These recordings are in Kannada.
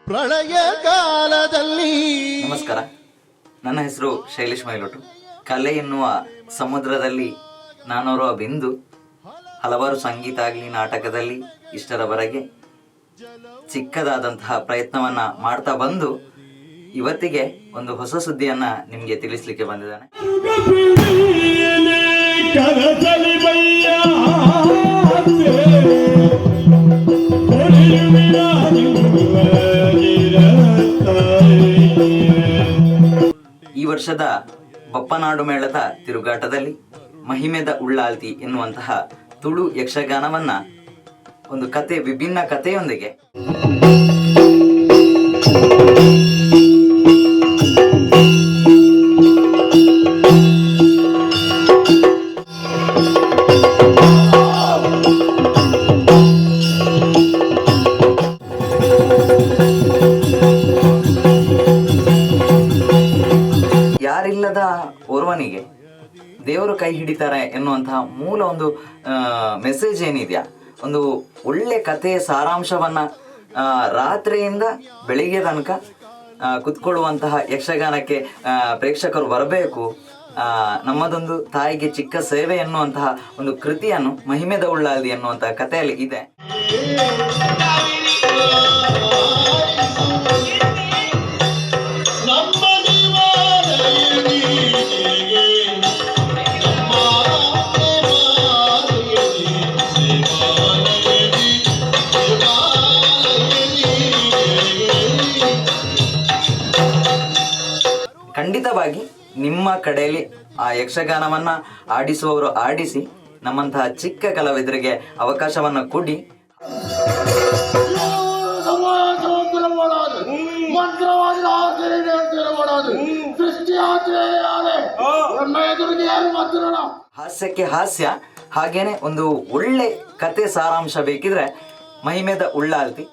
ಪ್ರಳಯ ಕಾಲದಲ್ಲಿ. ನಮಸ್ಕಾರ, ನನ್ನ ಹೆಸರು ಶೈಲೇಶ್ ಮೈಲೋಟು. ಕಲೆ ಎನ್ನುವ ಸಮುದ್ರದಲ್ಲಿ ನಾನೋರ್ವ ಬಿಂದು. ಹಲವಾರು ಸಂಗೀತ ಆಗಲಿ ನಾಟಕದಲ್ಲಿ ಇಷ್ಟರವರೆಗೆ ಚಿಕ್ಕದಾದಂತಹ ಪ್ರಯತ್ನವನ್ನ ಮಾಡ್ತಾ ಬಂದು ಇವತ್ತಿಗೆ ಒಂದು ಹೊಸ ಸುದ್ದಿಯನ್ನ ನಿಮ್ಗೆ ತಿಳಿಸ್ಲಿಕ್ಕೆ ಬಂದಿದ್ದಾನೆ. ಈ ವರ್ಷದ ಬಪ್ಪನಾಡು ಮೇಳದ ತಿರುಗಾಟದಲ್ಲಿ ಮಹಿಮೆದ ಉಳ್ಳಾಲ್ತಿ ಎನ್ನುವಂತಹ ತುಳು ಯಕ್ಷಗಾನವನ್ನ ಒಂದು ಕತೆ, ವಿಭಿನ್ನ ಕಥೆಯೊಂದಿಗೆ ಯಾರಿಲ್ಲದ ಓರ್ವನಿಗೆ ದೇವರು ಕೈ ಹಿಡಿತಾರೆ ಎನ್ನುವಂತಹ ಮೂಲ ಒಂದು ಮೆಸೇಜ್ ಏನಿದೆಯಾ, ಒಂದು ಒಳ್ಳೆ ಕಥೆಯ ಸಾರಾಂಶವನ್ನ ರಾತ್ರಿಯಿಂದ ಬೆಳಿಗ್ಗೆ ತನಕ ಕುತ್ಕೊಳ್ಳುವಂತಹ ಯಕ್ಷಗಾನಕ್ಕೆ ಪ್ರೇಕ್ಷಕರು ಬರಬೇಕು. ನಮ್ಮದೊಂದು ತಾಯಿಗೆ ಚಿಕ್ಕ ಸೇವೆ ಎನ್ನುವಂತಹ ಒಂದು ಕೃತಿಯನ್ನು ಮಹಿಮೆದ ಉಳ್ಳಾಲ್ದಿ ಎನ್ನುವಂತಹ ಕಥೆಯಲ್ಲಿ ಇದೆ. ಖಂಡಿತವಾಗಿ ನಿಮ್ಮ ಕಡೆಯಲ್ಲಿ ಆ ಯಕ್ಷಗಾನವನ್ನ ಆಡಿಸುವವರು ಆಡಿಸಿ, ನಮ್ಮಂತಹ ಚಿಕ್ಕ ಕಲಾವಿದರಿಗೆ ಅವಕಾಶವನ್ನ ಕೊಡಿ. ಹಾಸ್ಯಕ್ಕೆ ಹಾಸ್ಯ, ಹಾಗೇನೆ ಒಂದು ಒಳ್ಳೆ ಕತೆ ಸಾರಾಂಶ ಬೇಕಿದ್ರೆ ಮಹಿಮೆದ ಉಳ್ಳಾಲ್ತಿ.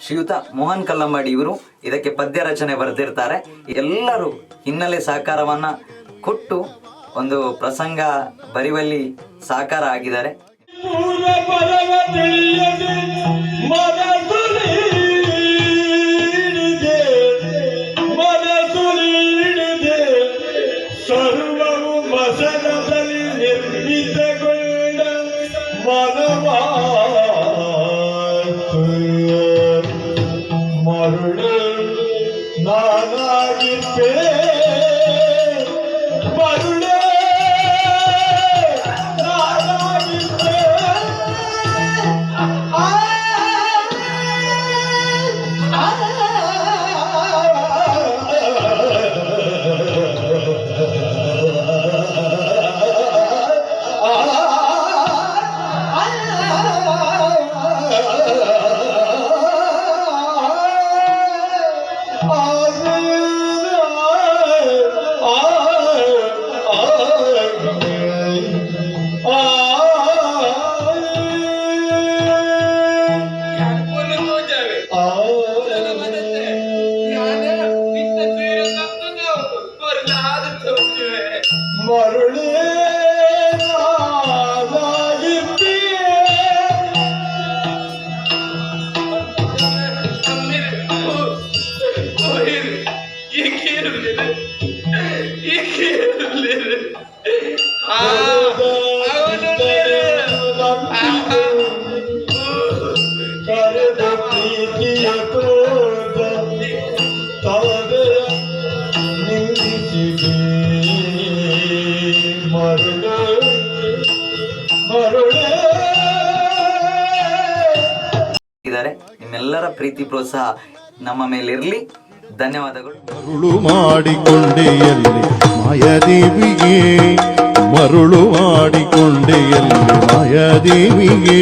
ಶ್ರೀಯುತ ಮೋಹನ್ ಕಲ್ಲಂಬಾಡಿ ಇವರು ಇದಕ್ಕೆ ಪದ್ಯ ರಚನೆ ಬರೆದಿರ್ತಾರೆ. ಎಲ್ಲರೂ ಹಿನ್ನೆಲೆ ಸಹಕಾರವನ್ನ ಕೊಟ್ಟು ಒಂದು ಪ್ರಸಂಗ ಬರಿವಲ್ಲಿ ಸಹಕಾರ ಆಗಿದ್ದಾರೆ. ನಿಮ್ಮೆಲ್ಲರ ಪ್ರೀತಿ ಪ್ರೋತ್ಸಾಹ ನಮ್ಮ ಮೇಲಿರಲಿ. ಧನ್ಯವಾದಗಳು. ಮರುಳು ಮಾಡಿಕೊಂಡೆಯಲ್ಲಿ ಮಾಯಾದೇವಿಗೆ, ಮರುಳು ಮಾಡಿಕೊಂಡೆಯಲ್ಲಿ ಮಾಯಾದೇವಿಗೆ.